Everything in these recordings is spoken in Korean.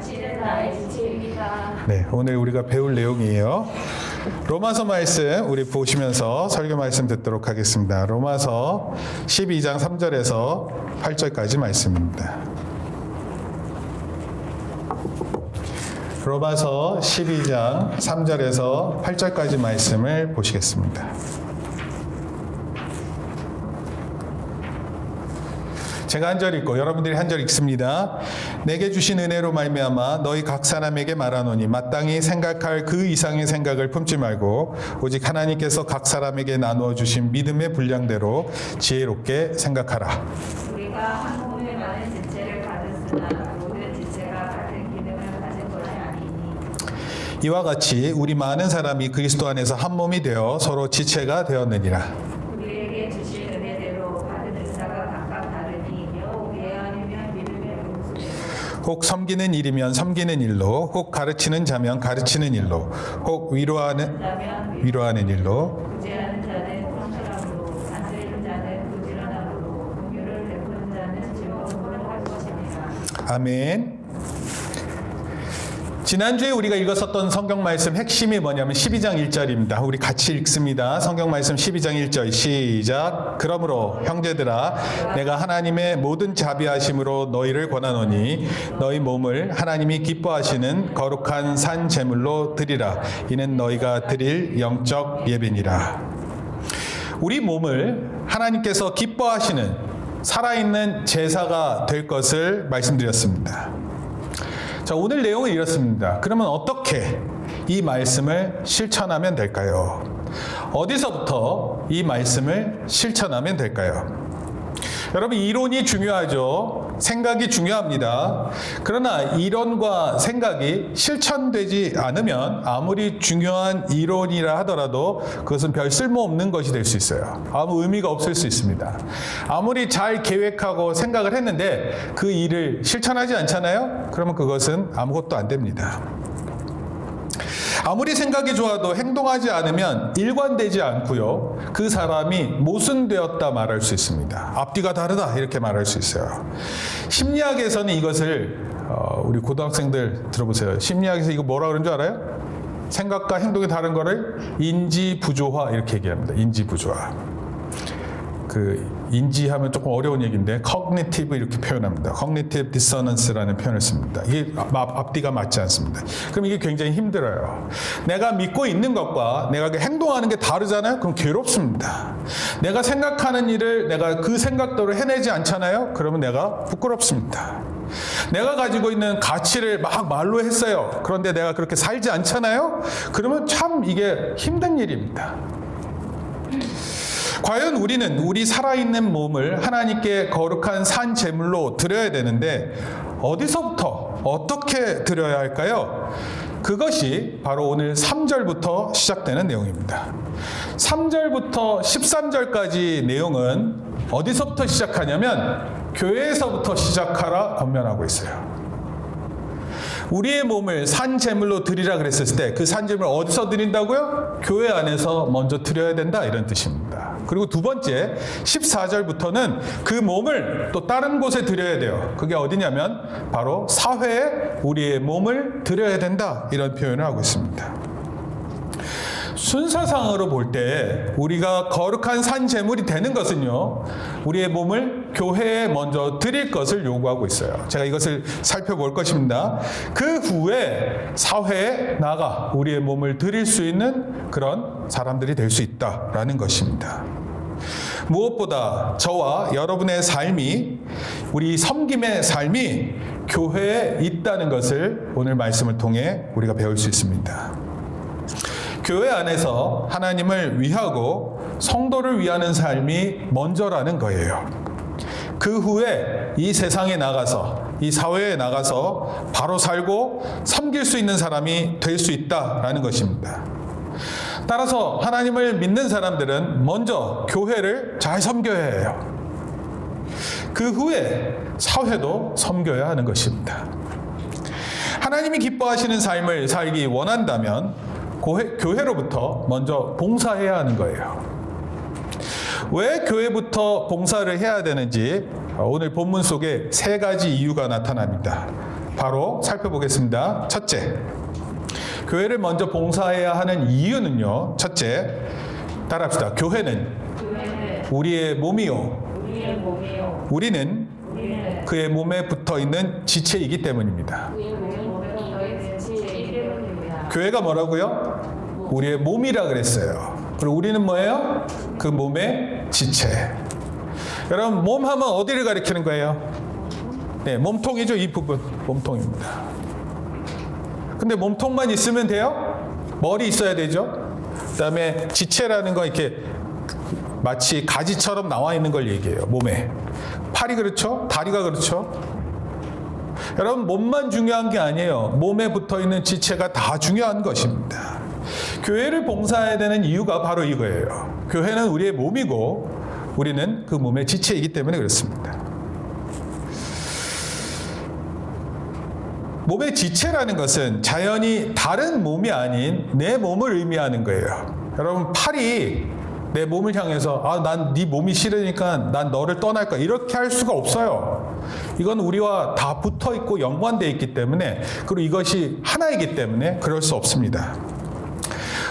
가치는 나의 지체입니다. 네, 오늘 우리가 배울 내용이에요. 로마서 말씀 우리 보시면서 설교 말씀 듣도록 하겠습니다. 로마서 12장 3절에서 8절까지 말씀입니다. 로마서 12장 3절에서 8절까지 말씀을 보시겠습니다. 제가 한 절 읽고 여러분들이 한 절 읽습니다. 내게 주신 은혜로 말미암아 너희 각 사람에게 말하노니 마땅히 생각할 그 이상의 생각을 품지 말고 오직 하나님께서 각 사람에게 나누어 주신 믿음의 분량대로 지혜롭게 생각하라. 우리가 한 몸에 많은 지체를 가졌으나 모든 지체가 같은 기능을 가진 것이 아니니 이와 같이 우리 많은 사람이 그리스도 안에서 한 몸이 되어 서로 지체가 되었느니라. 우리에게 주신 은혜대로 받은 은사가 각각 다르니며 예언이면 믿음의 분수대로 혹 섬기는 일이면 섬기는 일로, 혹 가르치는 자면 가르치는 일로, 혹 위로하는 일로, 구제하는 자는 성실함으로 다스리는 자는 부지런함으로 긍휼을 베푸는 자는 즐거움으로 할 것입니다. 아멘. 지난주에 우리가 읽었었던 성경 말씀 핵심이 뭐냐면 12장 1절입니다. 우리 같이 읽습니다. 성경 말씀 12장 1절 시작. 그러므로 형제들아 내가 하나님의 모든 자비하심으로 너희를 권하노니 너희 몸을 하나님이 기뻐하시는 거룩한 산 제물로 드리라. 이는 너희가 드릴 영적 예배니라. 우리 몸을 하나님께서 기뻐하시는 살아있는 제사가 될 것을 말씀드렸습니다. 자, 오늘 내용은 이렇습니다. 그러면 어떻게 이 말씀을 실천하면 될까요? 어디서부터 이 말씀을 실천하면 될까요? 여러분, 이론이 중요하죠. 생각이 중요합니다. 그러나 이론과 생각이 실천되지 않으면 아무리 중요한 이론이라 하더라도 그것은 별 쓸모없는 것이 될 수 있어요. 아무 의미가 없을 수 있습니다. 아무리 잘 계획하고 생각을 했는데 그 일을 실천하지 않잖아요? 그러면 그것은 아무것도 안 됩니다. 아무리 생각이 좋아도 행동하지 않으면 일관되지 않고요. 그 사람이 모순되었다 말할 수 있습니다. 앞뒤가 다르다 이렇게 말할 수 있어요. 심리학에서는 이것을 우리 고등학생들 들어보세요. 심리학에서 이거 뭐라 그러는 줄 알아요? 생각과 행동이 다른 거를 인지부조화 이렇게 얘기합니다. 인지부조화. 인지하면 조금 어려운 얘기인데 cognitive 이렇게 표현합니다. cognitive dissonance라는 표현을 씁니다. 이게 앞뒤가 맞지 않습니다. 그럼 이게 굉장히 힘들어요. 내가 믿고 있는 것과 내가 행동하는 게 다르잖아요. 그럼 괴롭습니다. 내가 생각하는 일을 내가 그 생각대로 해내지 않잖아요. 그러면 내가 부끄럽습니다. 내가 가지고 있는 가치를 막 말로 했어요. 그런데 내가 그렇게 살지 않잖아요. 그러면 참 이게 힘든 일입니다. 과연 우리는 우리 살아있는 몸을 하나님께 거룩한 산 제물로 드려야 되는데 어디서부터 어떻게 드려야 할까요? 그것이 바로 오늘 3절부터 시작되는 내용입니다. 3절부터 13절까지 내용은 어디서부터 시작하냐면 교회에서부터 시작하라 권면하고 있어요. 우리의 몸을 산 제물로 드리라 그랬을 때 그 산 제물을 어디서 드린다고요? 교회 안에서 먼저 드려야 된다 이런 뜻입니다. 그리고 두 번째 14절부터는 그 몸을 또 다른 곳에 드려야 돼요. 그게 어디냐면 바로 사회에 우리의 몸을 드려야 된다 이런 표현을 하고 있습니다. 순서상으로 볼 때 우리가 거룩한 산 제물이 되는 것은요, 우리의 몸을 교회에 먼저 드릴 것을 요구하고 있어요. 제가 이것을 살펴볼 것입니다. 그 후에 사회에 나가 우리의 몸을 드릴 수 있는 그런 사람들이 될 수 있다라는 것입니다. 무엇보다 저와 여러분의 삶이, 우리 섬김의 삶이 교회에 있다는 것을 오늘 말씀을 통해 우리가 배울 수 있습니다. 교회 안에서 하나님을 위하고 성도를 위하는 삶이 먼저라는 거예요. 그 후에 이 세상에 나가서, 이 사회에 나가서 바로 살고 섬길 수 있는 사람이 될 수 있다라는 것입니다. 따라서 하나님을 믿는 사람들은 먼저 교회를 잘 섬겨야 해요. 그 후에 사회도 섬겨야 하는 것입니다. 하나님이 기뻐하시는 삶을 살기 원한다면 교회로부터 먼저 봉사해야 하는 거예요. 왜 교회부터 봉사를 해야 되는지 오늘 본문 속에 세 가지 이유가 나타납니다. 바로 살펴보겠습니다. 첫째, 교회를 먼저 봉사해야 하는 이유는요. 첫째, 따라합시다. 교회는 우리의 몸이요. 우리의 몸이요. 우리는 우리는 그의 몸에 붙어 있는 지체이기 때문입니다. 우리의 몸에 붙어 있는 지체이기 때문입니다. 교회가 뭐라고요? 우리의 몸이라 그랬어요. 그리고 우리는 뭐예요? 그 몸의 지체. 여러분, 몸 하면 어디를 가리키는 거예요? 네, 몸통이죠. 이 부분 몸통입니다. 근데 몸통만 있으면 돼요? 머리 있어야 되죠. 그다음에 지체라는 거 이렇게 마치 가지처럼 나와 있는 걸 얘기해요. 몸에. 팔이 그렇죠? 다리가 그렇죠? 여러분, 몸만 중요한 게 아니에요. 몸에 붙어 있는 지체가 다 중요한 것입니다. 교회를 봉사해야 되는 이유가 바로 이거예요. 교회는 우리의 몸이고 우리는 그 몸의 지체이기 때문에 그렇습니다. 몸의 지체라는 것은 자연히 다른 몸이 아닌 내 몸을 의미하는 거예요. 여러분, 팔이 내 몸을 향해서 난 네 몸이 싫으니까 난 너를 떠날 거야, 이렇게 할 수가 없어요. 이건 우리와 다 붙어 있고 연관되어 있기 때문에, 그리고 이것이 하나이기 때문에 그럴 수 없습니다.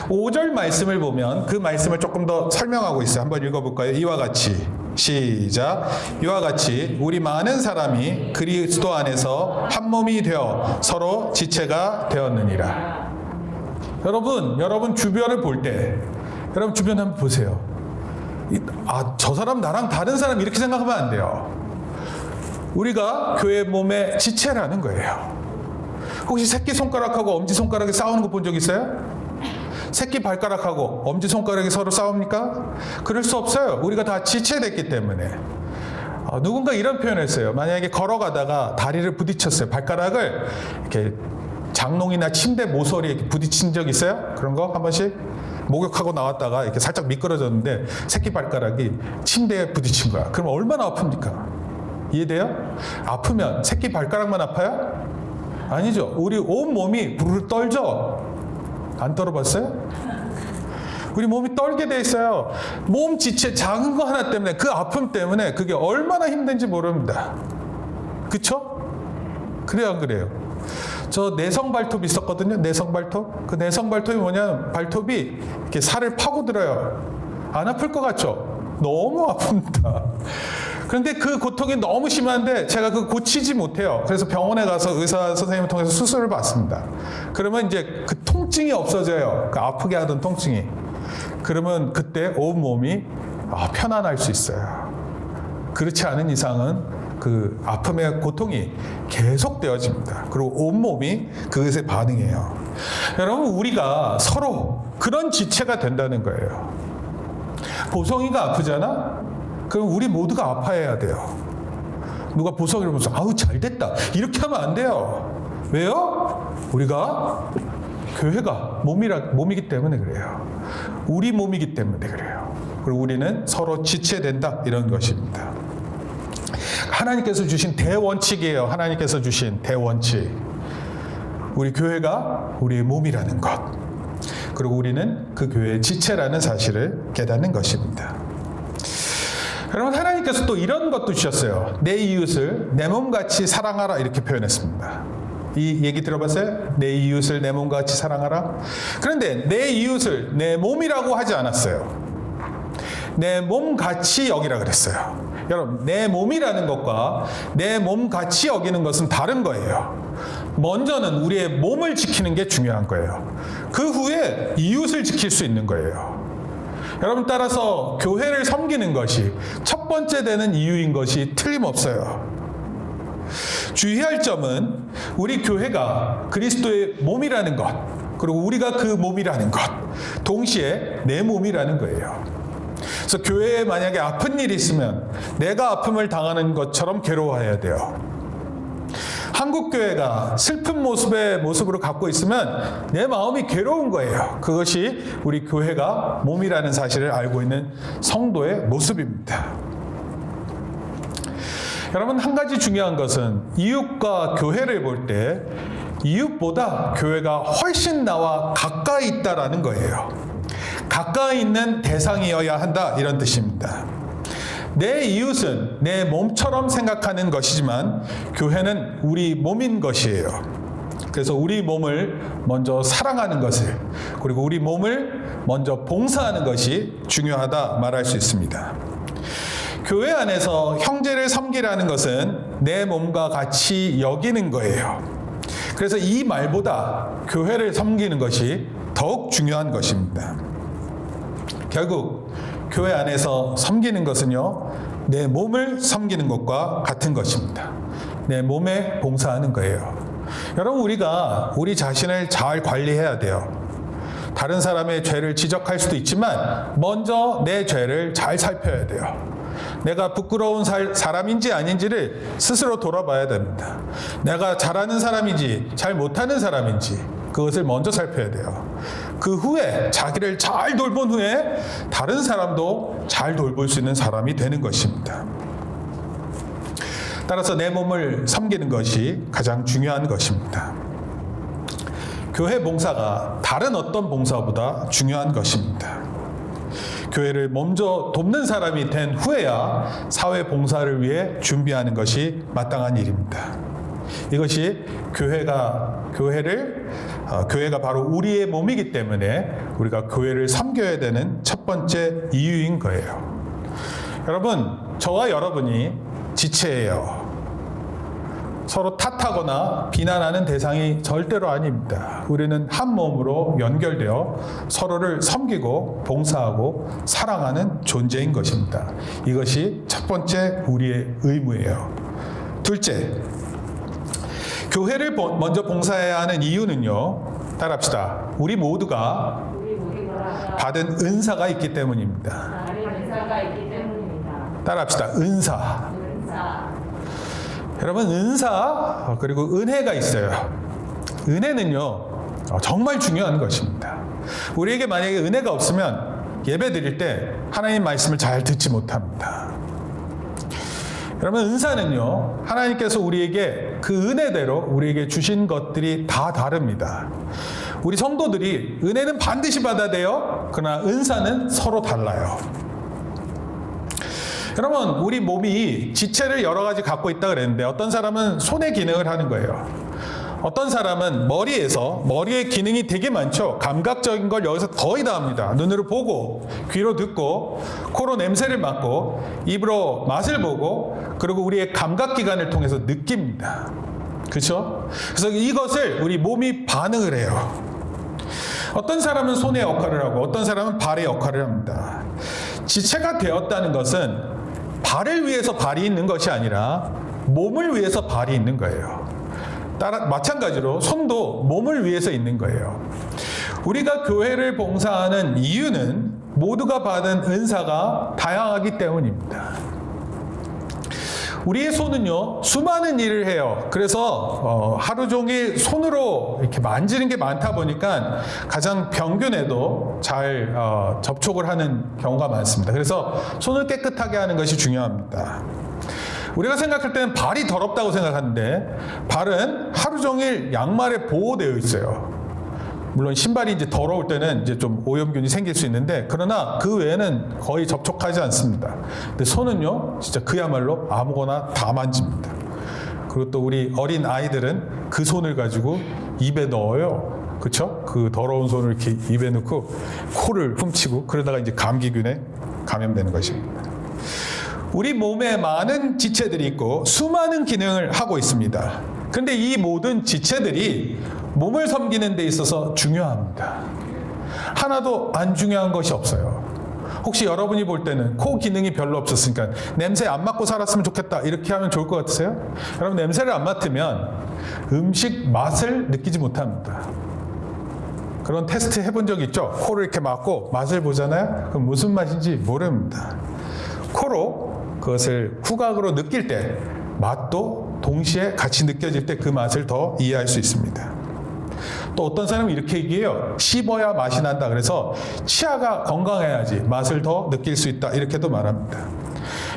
5절 말씀을 보면 그 말씀을 조금 더 설명하고 있어요. 한번 읽어볼까요? 이와 같이, 시작. 이와 같이 우리 많은 사람이 그리스도 안에서 한 몸이 되어 서로 지체가 되었느니라. 여러분 주변을 볼 때, 여러분 주변 한번 보세요. 저 사람 나랑 다른 사람 이렇게 생각하면 안 돼요. 우리가 교회 몸의 지체라는 거예요. 혹시 새끼손가락하고 엄지손가락이 싸우는 거 본 적 있어요? 새끼 발가락하고 엄지손가락이 서로 싸웁니까? 그럴 수 없어요. 우리가 다 지체됐기 때문에. 누군가 이런 표현을 했어요. 만약에 걸어가다가 다리를 부딪혔어요. 발가락을 이렇게 장롱이나 침대 모서리에 이렇게 부딪힌 적 있어요? 그런 거 한 번씩? 목욕하고 나왔다가 이렇게 살짝 미끄러졌는데 새끼 발가락이 침대에 부딪힌 거야. 그럼 얼마나 아픕니까? 이해돼요? 아프면 새끼 발가락만 아파요? 아니죠. 우리 온 몸이 부르르 떨죠? 안 떨어봤어요? 우리 몸이 떨게 돼 있어요. 몸 지체 작은 거 하나 때문에, 그 아픔 때문에 그게 얼마나 힘든지 모릅니다. 그쵸? 그래요, 안 그래요? 저 내성 발톱 있었거든요. 내성 발톱. 그 내성 발톱이 뭐냐면 발톱이 이렇게 살을 파고들어요. 안 아플 것 같죠? 너무 아픕니다. 그런데 그 고통이 너무 심한데 제가 그거 고치지 못해요. 그래서 병원에 가서 의사 선생님을 통해서 수술을 받습니다. 그러면 이제 그 통증이 없어져요. 그 아프게 하던 통증이. 그러면 그때 온 몸이 편안할 수 있어요. 그렇지 않은 이상은 그 아픔의 고통이 계속되어집니다. 그리고 온몸이 그것에 반응해요. 여러분, 우리가 서로 그런 지체가 된다는 거예요. 보성이가 아프잖아? 그럼 우리 모두가 아파해야 돼요. 누가 보성이를 보면서 잘 됐다, 이렇게 하면 안 돼요. 왜요? 우리가 교회가 몸이기 때문에 그래요. 우리 몸이기 때문에 그래요. 그리고 우리는 서로 지체된다, 이런 것입니다. 하나님께서 주신 대원칙이에요. 하나님께서 주신 대원칙. 우리 교회가 우리의 몸이라는 것, 그리고 우리는 그 교회의 지체라는 사실을 깨닫는 것입니다. 여러분, 하나님께서 또 이런 것도 주셨어요. 내 이웃을 내 몸같이 사랑하라, 이렇게 표현했습니다. 이 얘기 들어봤어요? 내 이웃을 내 몸같이 사랑하라. 그런데 내 이웃을 내 몸이라고 하지 않았어요. 내 몸같이 여기라 그랬어요. 여러분, 내 몸이라는 것과 내 몸같이 여기는 것은 다른 거예요. 먼저는 우리의 몸을 지키는 게 중요한 거예요. 그 후에 이웃을 지킬 수 있는 거예요. 여러분, 따라서 교회를 섬기는 것이 첫 번째 되는 이유인 것이 틀림없어요. 주의할 점은 우리 교회가 그리스도의 몸이라는 것, 그리고 우리가 그 몸이라는 것, 동시에 내 몸이라는 거예요. 그래서 교회에 만약에 아픈 일이 있으면 내가 아픔을 당하는 것처럼 괴로워해야 돼요. 한국 교회가 슬픈 모습으로 갖고 있으면 내 마음이 괴로운 거예요. 그것이 우리 교회가 몸이라는 사실을 알고 있는 성도의 모습입니다. 여러분, 한 가지 중요한 것은 이웃과 교회를 볼 때 이웃보다 교회가 훨씬 나와 가까이 있다라는 거예요. 가까이 있는 대상이어야 한다, 이런 뜻입니다. 내 이웃은 내 몸처럼 생각하는 것이지만 교회는 우리 몸인 것이에요. 그래서 우리 몸을 먼저 사랑하는 것을, 그리고 우리 몸을 먼저 봉사하는 것이 중요하다 말할 수 있습니다. 교회 안에서 형제를 섬기라는 것은 내 몸과 같이 여기는 거예요. 그래서 이 말보다 교회를 섬기는 것이 더욱 중요한 것입니다. 결국 교회 안에서 섬기는 것은요, 내 몸을 섬기는 것과 같은 것입니다. 내 몸에 봉사하는 거예요. 여러분, 우리가 우리 자신을 잘 관리해야 돼요. 다른 사람의 죄를 지적할 수도 있지만 먼저 내 죄를 잘 살펴야 돼요. 내가 부끄러운 사람인지 아닌지를 스스로 돌아봐야 됩니다. 내가 잘하는 사람인지 잘 못하는 사람인지 그것을 먼저 살펴야 돼요. 그 후에 자기를 잘 돌본 후에 다른 사람도 잘 돌볼 수 있는 사람이 되는 것입니다. 따라서 내 몸을 섬기는 것이 가장 중요한 것입니다. 교회 봉사가 다른 어떤 봉사보다 중요한 것입니다. 교회를 먼저 돕는 사람이 된 후에야 사회 봉사를 위해 준비하는 것이 마땅한 일입니다. 이것이 교회가 바로 우리의 몸이기 때문에 우리가 교회를 섬겨야 되는 첫 번째 이유인 거예요. 여러분, 저와 여러분이 지체예요. 서로 탓하거나 비난하는 대상이 절대로 아닙니다. 우리는 한 몸으로 연결되어 서로를 섬기고 봉사하고 사랑하는 존재인 것입니다. 이것이 첫 번째 우리의 의무예요. 둘째, 교회를 먼저 봉사해야 하는 이유는요, 따라합시다. 우리 모두가 받은 은사가 있기 때문입니다. 따라합시다. 은사. 여러분, 은사 그리고 은혜가 있어요. 은혜는요, 정말 중요한 것입니다. 우리에게 만약에 은혜가 없으면 예배 드릴 때 하나님 말씀을 잘 듣지 못합니다. 여러분, 은사는요, 하나님께서 우리에게 그 은혜대로 우리에게 주신 것들이 다 다릅니다. 우리 성도들이 은혜는 반드시 받아야 돼요. 그러나 은사는 서로 달라요. 여러분, 우리 몸이 지체를 여러 가지 갖고 있다 그랬는데 어떤 사람은 손의 기능을 하는 거예요. 어떤 사람은 머리의 기능이 되게 많죠. 감각적인 걸 여기서 거의 다 합니다. 눈으로 보고, 귀로 듣고, 코로 냄새를 맡고, 입으로 맛을 보고, 그리고 우리의 감각기관을 통해서 느낍니다. 그렇죠? 그래서 이것을 우리 몸이 반응을 해요. 어떤 사람은 손의 역할을 하고 어떤 사람은 발의 역할을 합니다. 지체가 되었다는 것은 발을 위해서 발이 있는 것이 아니라 몸을 위해서 발이 있는 거예요. 마찬가지로 손도 몸을 위해서 있는 거예요. 우리가 교회를 봉사하는 이유는 모두가 받은 은사가 다양하기 때문입니다. 우리의 손은요, 수많은 일을 해요. 그래서 하루 종일 손으로 이렇게 만지는 게 많다 보니까 가장 병균에도 잘 접촉을 하는 경우가 많습니다. 그래서 손을 깨끗하게 하는 것이 중요합니다. 우리가 생각할 때는 발이 더럽다고 생각하는데 발은 하루 종일 양말에 보호되어 있어요. 물론 신발이 이제 더러울 때는 이제 좀 오염균이 생길 수 있는데, 그러나 그 외에는 거의 접촉하지 않습니다. 근데 손은요, 진짜 그야말로 아무거나 다 만집니다. 그리고 또 우리 어린 아이들은 그 손을 가지고 입에 넣어요. 그렇죠? 그 더러운 손을 이렇게 입에 넣고 코를 훔치고, 그러다가 이제 감기균에 감염되는 것입니다. 우리 몸에 많은 지체들이 있고 수많은 기능을 하고 있습니다. 그런데 이 모든 지체들이 몸을 섬기는 데 있어서 중요합니다. 하나도 안 중요한 것이 없어요. 혹시 여러분이 볼 때는 코 기능이 별로 없었으니까 냄새 안 맡고 살았으면 좋겠다, 이렇게 하면 좋을 것 같으세요? 여러분, 냄새를 안 맡으면 음식 맛을 느끼지 못합니다. 그런 테스트 해본 적 있죠? 코를 이렇게 맡고 맛을 보잖아요? 그럼 무슨 맛인지 모릅니다. 코로 그것을 후각으로 느낄 때 맛도 동시에 같이 느껴질 때 그 맛을 더 이해할 수 있습니다. 또 어떤 사람은 이렇게 얘기해요. 씹어야 맛이 난다. 그래서 치아가 건강해야지 맛을 더 느낄 수 있다, 이렇게도 말합니다.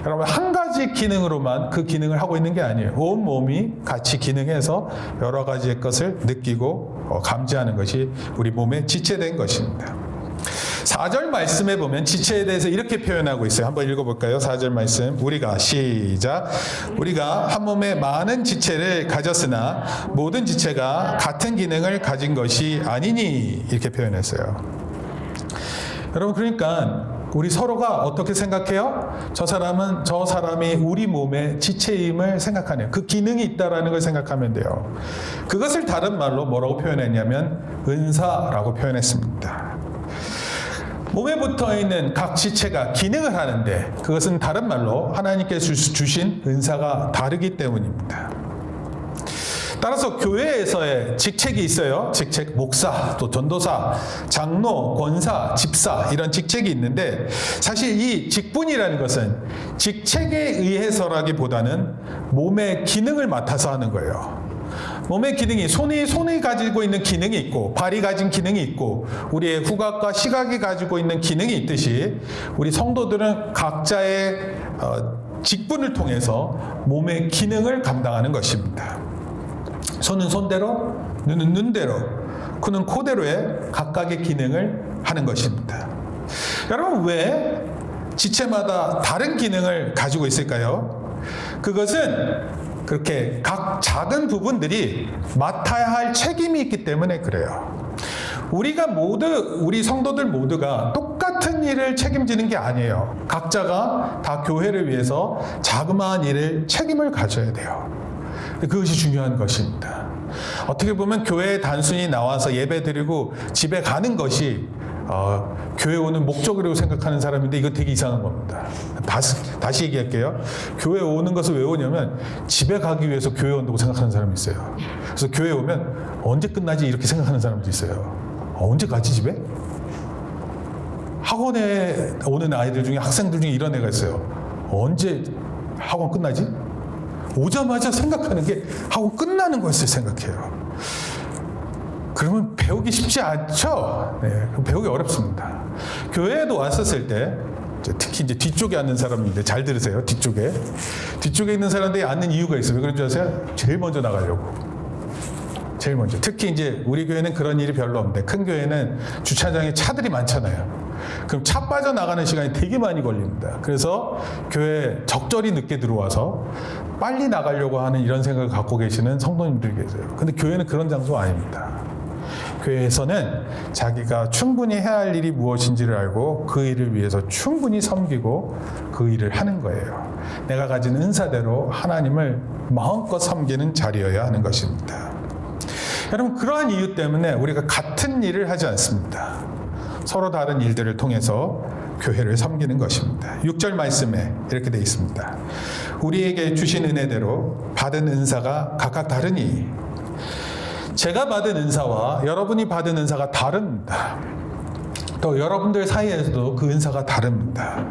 여러분, 한 가지 기능으로만 그 기능을 하고 있는 게 아니에요. 온 몸이 같이 기능해서 여러 가지의 것을 느끼고 감지하는 것이 우리 몸에 지체된 것입니다. 4절 말씀에 보면 지체에 대해서 이렇게 표현하고 있어요. 한번 읽어볼까요? 4절 말씀. 우리가 시작. 우리가 한 몸에 많은 지체를 가졌으나 모든 지체가 같은 기능을 가진 것이 아니니 이렇게 표현했어요. 여러분 그러니까 우리 서로가 어떻게 생각해요? 저 사람이 우리 몸의 지체임을 생각하네요. 그 기능이 있다라는 걸 생각하면 돼요. 그것을 다른 말로 뭐라고 표현했냐면 은사라고 표현했습니다. 몸에 붙어있는 각 지체가 기능을 하는데 그것은 다른 말로 하나님께서 주신 은사가 다르기 때문입니다. 따라서 교회에서의 직책이 있어요. 직책, 목사, 또 전도사, 장로, 권사, 집사 이런 직책이 있는데 사실 이 직분이라는 것은 직책에 의해서라기보다는 몸의 기능을 맡아서 하는 거예요. 몸의 기능이 손이 가지고 있는 기능이 있고 발이 가진 기능이 있고 우리의 후각과 시각이 가지고 있는 기능이 있듯이 우리 성도들은 각자의 직분을 통해서 몸의 기능을 감당하는 것입니다. 손은 손대로, 눈은 눈대로, 코는 코대로의 각각의 기능을 하는 것입니다. 여러분 왜 지체마다 다른 기능을 가지고 있을까요? 그것은 그렇게 각 작은 부분들이 맡아야 할 책임이 있기 때문에 그래요. 우리 성도들 모두가 똑같은 일을 책임지는 게 아니에요. 각자가 다 교회를 위해서 자그마한 일을 책임을 가져야 돼요. 그것이 중요한 것입니다. 어떻게 보면 교회에 단순히 나와서 예배 드리고 집에 가는 것이 교회 오는 목적으로 생각하는 사람인데 이거 되게 이상한 겁니다. 다시 얘기할게요. 교회 오는 것을 왜 오냐면 집에 가기 위해서 교회 온다고 생각하는 사람이 있어요. 그래서 교회 오면 언제 끝나지 이렇게 생각하는 사람도 있어요. 언제 가지 집에? 학원에 오는 아이들 중에 학생들 중에 이런 애가 있어요. 언제 학원 끝나지? 오자마자 생각하는 게 학원 끝나는 것을 생각해요. 그러면 배우기 쉽지 않죠? 네, 배우기 어렵습니다. 교회에도 왔었을 때, 특히 이제 뒤쪽에 앉는 사람인데 잘 들으세요. 뒤쪽에 있는 사람들이 앉는 이유가 있어요. 왜 그런 줄 아세요? 제일 먼저 나가려고. 제일 먼저. 특히 이제 우리 교회는 그런 일이 별로 없는데 큰 교회는 주차장에 차들이 많잖아요. 그럼 차 빠져나가는 시간이 되게 많이 걸립니다. 그래서 교회에 적절히 늦게 들어와서 빨리 나가려고 하는 이런 생각을 갖고 계시는 성도님들이 계세요. 근데 교회는 그런 장소가 아닙니다. 교회에서는 자기가 충분히 해야 할 일이 무엇인지를 알고 그 일을 위해서 충분히 섬기고 그 일을 하는 거예요. 내가 가진 은사대로 하나님을 마음껏 섬기는 자리여야 하는 것입니다. 여러분 그러한 이유 때문에 우리가 같은 일을 하지 않습니다. 서로 다른 일들을 통해서 교회를 섬기는 것입니다. 6절 말씀에 이렇게 되어 있습니다. 우리에게 주신 은혜대로 받은 은사가 각각 다르니 제가 받은 은사와 여러분이 받은 은사가 다릅니다. 또 여러분들 사이에서도 그 은사가 다릅니다.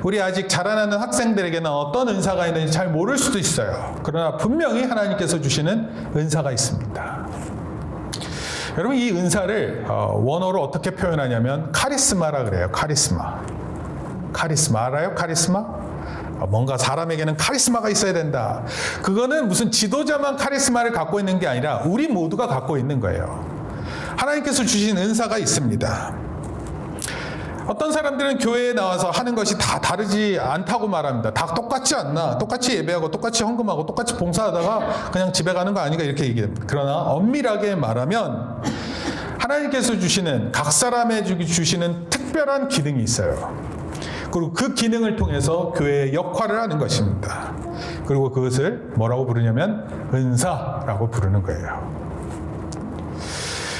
우리 아직 자라나는 학생들에게는 어떤 은사가 있는지 잘 모를 수도 있어요. 그러나 분명히 하나님께서 주시는 은사가 있습니다. 여러분 이 은사를 원어로 어떻게 표현하냐면 카리스마라 그래요. 카리스마 알아요? 카리스마? 뭔가 사람에게는 카리스마가 있어야 된다. 그거는 무슨 지도자만 카리스마를 갖고 있는 게 아니라 우리 모두가 갖고 있는 거예요. 하나님께서 주신 은사가 있습니다. 어떤 사람들은 교회에 나와서 하는 것이 다 다르지 않다고 말합니다. 다 똑같지 않나? 똑같이 예배하고 똑같이 헌금하고 똑같이 봉사하다가 그냥 집에 가는 거 아닌가 이렇게 얘기합니다. 그러나 엄밀하게 말하면 하나님께서 주시는 각 사람에게 주시는 특별한 기능이 있어요. 그리고 그 기능을 통해서 교회의 역할을 하는 것입니다. 그리고 그것을 뭐라고 부르냐면 은사라고 부르는 거예요.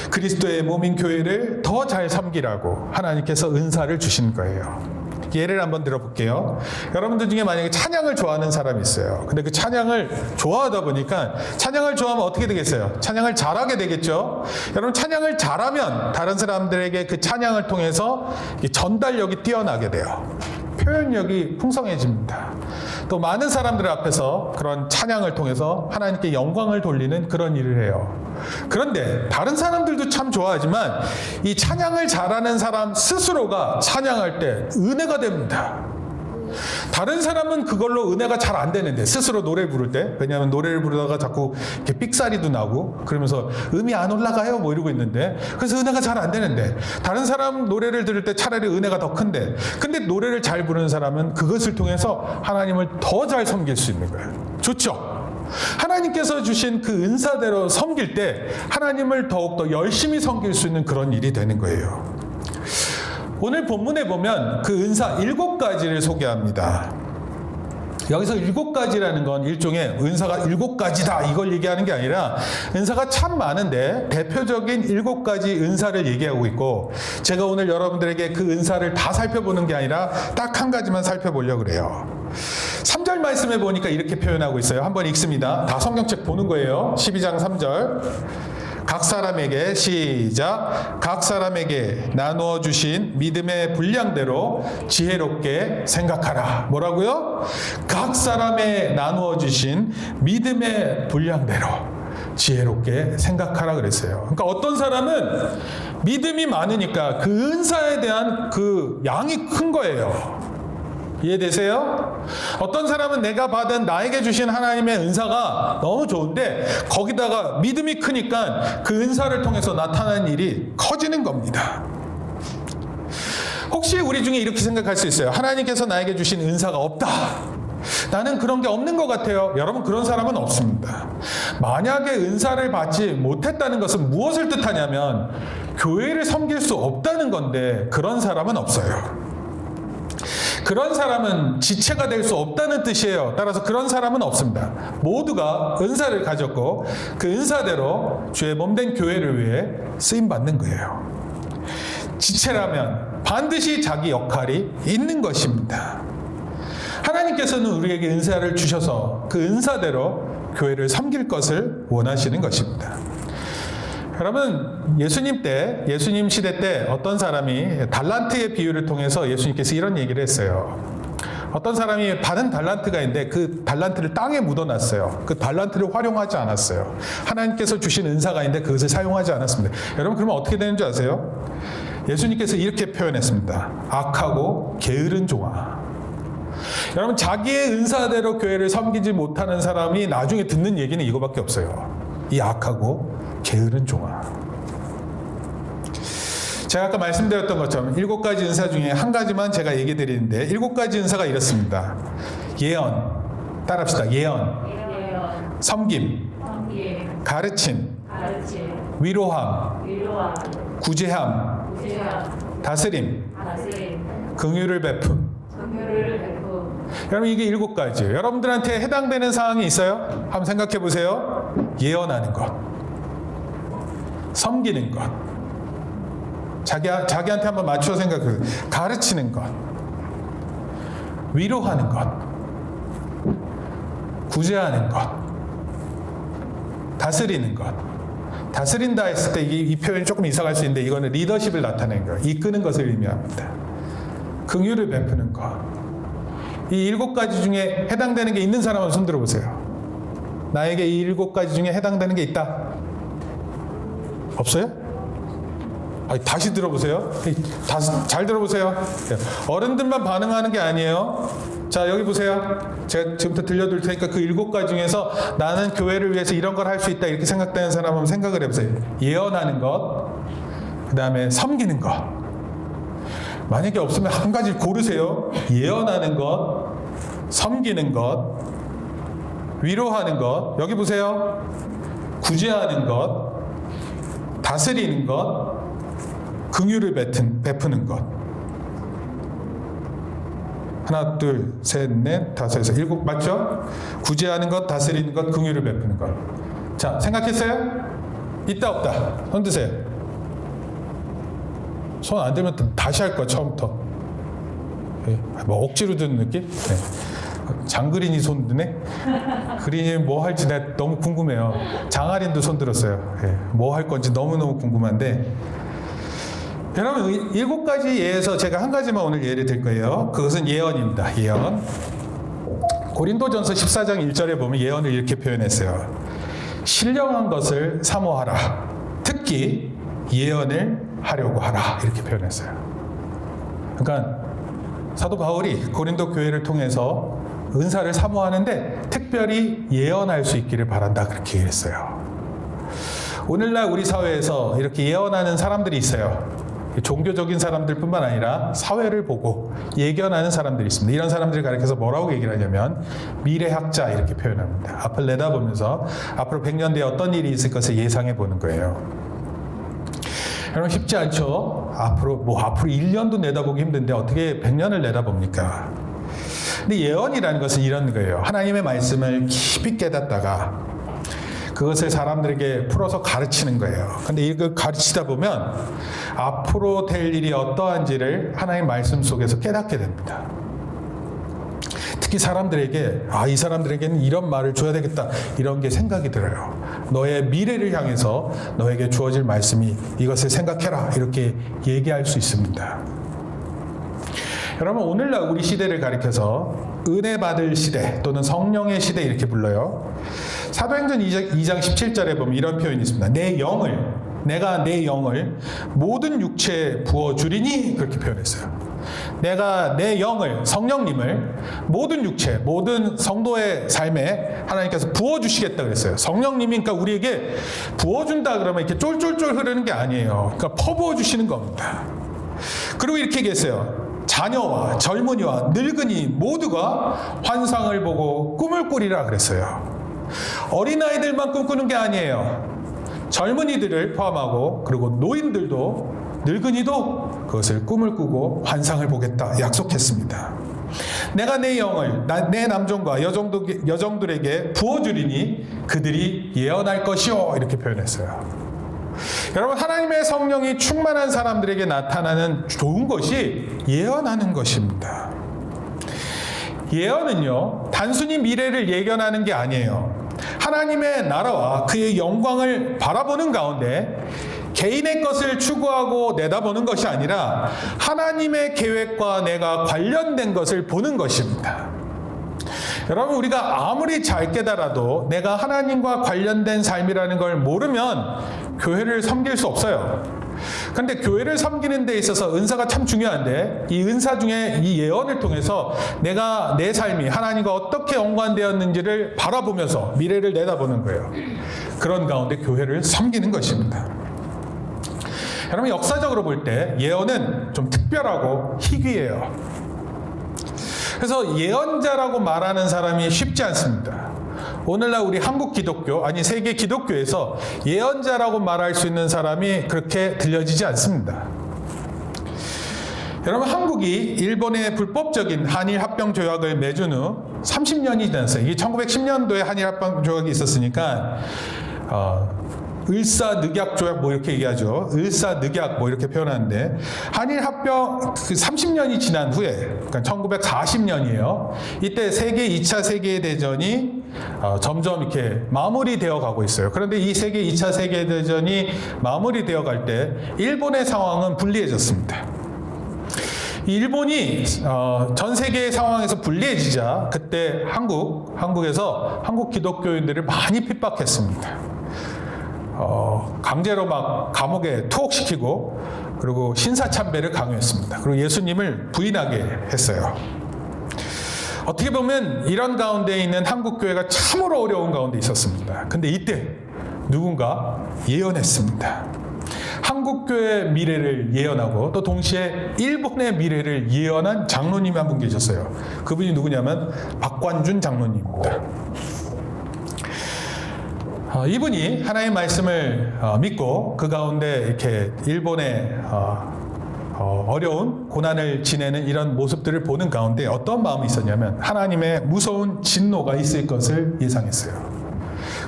그리스도의 몸인 교회를 더 잘 섬기라고 하나님께서 은사를 주신 거예요. 예를 한번 들어볼게요. 여러분들 중에 만약에 찬양을 좋아하는 사람이 있어요. 근데 그 찬양을 좋아하다 보니까 찬양을 좋아하면 어떻게 되겠어요? 찬양을 잘하게 되겠죠? 여러분 찬양을 잘하면 다른 사람들에게 그 찬양을 통해서 전달력이 뛰어나게 돼요. 표현력이 풍성해집니다. 또 많은 사람들 앞에서 그런 찬양을 통해서 하나님께 영광을 돌리는 그런 일을 해요. 그런데 다른 사람들도 참 좋아하지만 이 찬양을 잘하는 사람 스스로가 찬양할 때 은혜가 됩니다. 다른 사람은 그걸로 은혜가 잘 안 되는데, 스스로 노래 부를 때, 왜냐하면 노래를 부르다가 자꾸 이렇게 삑사리도 나고 그러면서 음이 안 올라가요 뭐 이러고 있는데, 그래서 은혜가 잘 안 되는데, 다른 사람 노래를 들을 때 차라리 은혜가 더 큰데, 근데 노래를 잘 부르는 사람은 그것을 통해서 하나님을 더 잘 섬길 수 있는 거예요. 좋죠? 하나님께서 주신 그 은사대로 섬길 때 하나님을 더욱더 열심히 섬길 수 있는 그런 일이 되는 거예요. 오늘 본문에 보면 그 은사 7가지를 소개합니다. 여기서 7가지라는 건 일종의 은사가 7가지다 이걸 얘기하는 게 아니라 은사가 참 많은데 대표적인 7가지 은사를 얘기하고 있고, 제가 오늘 여러분들에게 그 은사를 다 살펴보는 게 아니라 딱 한 가지만 살펴보려고 그래요. 3절 말씀에 보니까 이렇게 표현하고 있어요. 한번 읽습니다. 다 성경책 보는 거예요. 12장 3절. 각 사람에게, 시작, 각 사람에게 나누어 주신 믿음의 분량대로 지혜롭게 생각하라. 뭐라고요? 각 사람에 나누어 주신 믿음의 분량대로 지혜롭게 생각하라 그랬어요. 그러니까 어떤 사람은 믿음이 많으니까 그 은사에 대한 그 양이 큰 거예요. 이해되세요? 어떤 사람은 내가 받은, 나에게 주신 하나님의 은사가 너무 좋은데 거기다가 믿음이 크니까 그 은사를 통해서 나타나는 일이 커지는 겁니다. 혹시 우리 중에 이렇게 생각할 수 있어요. 하나님께서 나에게 주신 은사가 없다, 나는 그런 게 없는 것 같아요. 여러분, 그런 사람은 없습니다. 만약에 은사를 받지 못했다는 것은 무엇을 뜻하냐면 교회를 섬길 수 없다는 건데, 그런 사람은 없어요. 그런 사람은 지체가 될 수 없다는 뜻이에요. 따라서 그런 사람은 없습니다. 모두가 은사를 가졌고 그 은사대로 주의 몸된 교회를 위해 쓰임받는 거예요. 지체라면 반드시 자기 역할이 있는 것입니다. 하나님께서는 우리에게 은사를 주셔서 그 은사대로 교회를 섬길 것을 원하시는 것입니다. 여러분, 예수님 시대 때 어떤 사람이 달란트의 비유를 통해서 예수님께서 이런 얘기를 했어요. 어떤 사람이 받은 달란트가 있는데 그 달란트를 땅에 묻어놨어요. 그 달란트를 활용하지 않았어요. 하나님께서 주신 은사가 있는데 그것을 사용하지 않았습니다. 여러분, 그러면 어떻게 되는 줄 아세요? 예수님께서 이렇게 표현했습니다. 악하고 게으른 종아. 여러분, 자기의 은사대로 교회를 섬기지 못하는 사람이 나중에 듣는 얘기는 이거밖에 없어요. 이 악하고 게으른 종아. 제가 아까 말씀드렸던 것처럼 7가지 은사 중에 한 가지만 제가 얘기 드리는데, 7가지 은사가 이렇습니다. 예언, 따라합시다. 예언, 섬김, 가르침, 위로함, 구제함, 다스림, 긍휼을 베품. 여러분, 이게 7가지예요. 여러분들한테 해당되는 사항이 있어요? 한번 생각해 보세요. 예언하는 것, 섬기는 것, 자기한테 한번 맞춰 생각해보세요. 가르치는 것, 위로하는 것, 구제하는 것, 다스리는 것. 다스린다 했을 때 이 표현이 조금 이상할 수 있는데, 이거는 리더십을 나타내는 거예요. 이끄는 것을 의미합니다. 긍휼을 베푸는 것. 이 7가지 중에 해당되는 게 있는 사람은 손 들어보세요. 나에게 이 7가지 중에 해당되는 게 있다. 없어요? 아니, 다시 들어보세요. 잘 들어보세요. 어른들만 반응하는 게 아니에요. 자, 여기 보세요. 제가 지금부터 들려드릴 테니까 그 7가지 중에서 나는 교회를 위해서 이런 걸 할 수 있다 이렇게 생각되는 사람 한번 생각을 해보세요. 예언하는 것, 그 다음에 섬기는 것. 만약에 없으면 한 가지 고르세요. 예언하는 것, 섬기는 것, 위로하는 것. 여기 보세요. 구제하는 것, 다스리는 것, 긍휼을 베푸는 것. 하나, 둘, 셋, 넷, 다섯, 여섯, 7 맞죠? 구제하는 것, 다스리는 것, 긍휼을 베푸는 것. 자, 생각했어요? 있다 없다? 손 드세요. 손 안 들면 다시 할 거야, 처음부터. 뭐 억지로 드는 느낌? 네. 장그린이 손 드네? 그린이 뭐 할지 내가 너무 궁금해요. 장아린도 손 들었어요. 네. 뭐 할 건지 너무너무 궁금한데, 여러분, 7가지 예에서 제가 한 가지만 오늘 예를 들 거예요. 그것은 예언입니다. 예언. 고린도전서 14장 1절에 보면 예언을 이렇게 표현했어요. 신령한 것을 사모하라. 특히 예언을 하려고 하라. 이렇게 표현했어요. 그러니까 사도 바울이 고린도 교회를 통해서 은사를 사모하는데 특별히 예언할 수 있기를 바란다 그렇게 얘기했어요. 오늘날 우리 사회에서 이렇게 예언하는 사람들이 있어요. 종교적인 사람들뿐만 아니라 사회를 보고 예견하는 사람들이 있습니다. 이런 사람들을 가리켜서 뭐라고 얘기를 하냐면 미래학자 이렇게 표현합니다. 앞을 내다보면서 앞으로 100년 뒤에 어떤 일이 있을 것을 예상해 보는 거예요. 여러분 쉽지 않죠? 앞으로 1년도 내다보기 힘든데 어떻게 100년을 내다봅니까? 근데 예언이라는 것은 이런 거예요. 하나님의 말씀을 깊이 깨닫다가 그것을 사람들에게 풀어서 가르치는 거예요. 근데 이걸 가르치다 보면 앞으로 될 일이 어떠한지를 하나님의 말씀 속에서 깨닫게 됩니다. 특히 사람들에게 이 사람들에게는 이런 말을 줘야 되겠다 이런 게 생각이 들어요. 너의 미래를 향해서 너에게 주어질 말씀이 이것을 생각해라 이렇게 얘기할 수 있습니다. 여러분 오늘날 우리 시대를 가리켜서 은혜 받을 시대 또는 성령의 시대 이렇게 불러요. 사도행전 2장 17절에 보면 이런 표현이 있습니다. 내가 내 영을 모든 육체에 부어주리니 그렇게 표현했어요. 내가 내 영을 성령님을 모든 육체 모든 성도의 삶에 하나님께서 부어주시겠다 그랬어요. 성령님이 그러니까 우리에게 부어준다 그러면 이렇게 쫄쫄쫄 흐르는 게 아니에요. 그러니까 퍼부어 주시는 겁니다. 그리고 이렇게 얘기했어요. 자녀와 젊은이와 늙은이 모두가 환상을 보고 꿈을 꾸리라 그랬어요. 어린아이들만 꿈꾸는 게 아니에요. 젊은이들을 포함하고 그리고 노인들도 늙은이도 그것을 꿈을 꾸고 환상을 보겠다 약속했습니다. 내가 내 영을 내 남종과 여종들에게 부어주리니 그들이 예언할 것이요 이렇게 표현했어요. 여러분 하나님의 성령이 충만한 사람들에게 나타나는 좋은 것이 예언하는 것입니다. 예언은요 단순히 미래를 예견하는 게 아니에요. 하나님의 나라와 그의 영광을 바라보는 가운데 개인의 것을 추구하고 내다보는 것이 아니라 하나님의 계획과 내가 관련된 것을 보는 것입니다. 여러분 우리가 아무리 잘 깨달아도 내가 하나님과 관련된 삶이라는 걸 모르면 교회를 섬길 수 없어요. 그런데 교회를 섬기는 데 있어서 은사가 참 중요한데 이 은사 중에 이 예언을 통해서 내가 내 삶이 하나님과 어떻게 연관되었는지를 바라보면서 미래를 내다보는 거예요. 그런 가운데 교회를 섬기는 것입니다. 여러분 역사적으로 볼 때 예언은 좀 특별하고 희귀해요. 그래서 예언자라고 말하는 사람이 쉽지 않습니다. 오늘날 우리 한국 기독교 아니 세계 기독교에서 예언자라고 말할 수 있는 사람이 그렇게 들려지지 않습니다. 여러분 한국이 일본의 불법적인 한일 합병 조약을 맺은 후 30년이 지났어요. 이게 1910년도에 한일 합병 조약이 있었으니까 을사늑약 조약 뭐 이렇게 얘기하죠. 을사늑약 뭐 이렇게 표현하는데 한일 합병 30년이 지난 후에 그러니까 1940년이에요. 이때 2차 세계대전이 점점 이렇게 마무리되어 가고 있어요. 그런데 이 2차 세계대전이 마무리되어 갈 때 일본의 상황은 불리해졌습니다. 일본이 전 세계의 상황에서 불리해지자 그때 한국에서 한국 기독교인들을 많이 핍박했습니다. 강제로 막 감옥에 투옥시키고 그리고 신사참배를 강요했습니다. 그리고 예수님을 부인하게 했어요. 어떻게 보면 이런 가운데 있는 한국교회가 참으로 어려운 가운데 있었습니다. 근데 이때 누군가 예언했습니다. 한국교회의 미래를 예언하고 또 동시에 일본의 미래를 예언한 장로님이 한 분 계셨어요. 그분이 누구냐면 박관준 장로님입니다. 이분이 하나님의 말씀을 믿고 그 가운데 이렇게 일본의 어려운 고난을 지내는 이런 모습들을 보는 가운데 어떤 마음이 있었냐면 하나님의 무서운 진노가 있을 것을 예상했어요.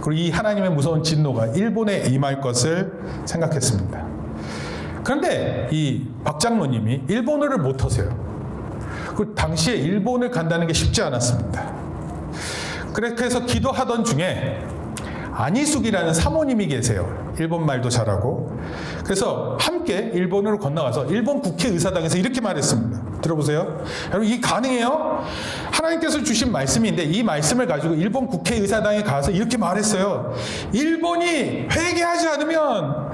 그리고 이 하나님의 무서운 진노가 일본에 임할 것을 생각했습니다. 그런데 이 박장로님이 일본어를 못하세요. 그 당시에 일본을 간다는 게 쉽지 않았습니다. 그래서 기도하던 중에 안희숙이라는 사모님이 계세요. 일본말도 잘하고. 그래서 함께 일본으로 건너가서 일본 국회의사당에서 이렇게 말했습니다. 들어보세요. 여러분 이게 가능해요? 하나님께서 주신 말씀인데 이 말씀을 가지고 일본 국회의사당에 가서 이렇게 말했어요. 일본이 회개하지 않으면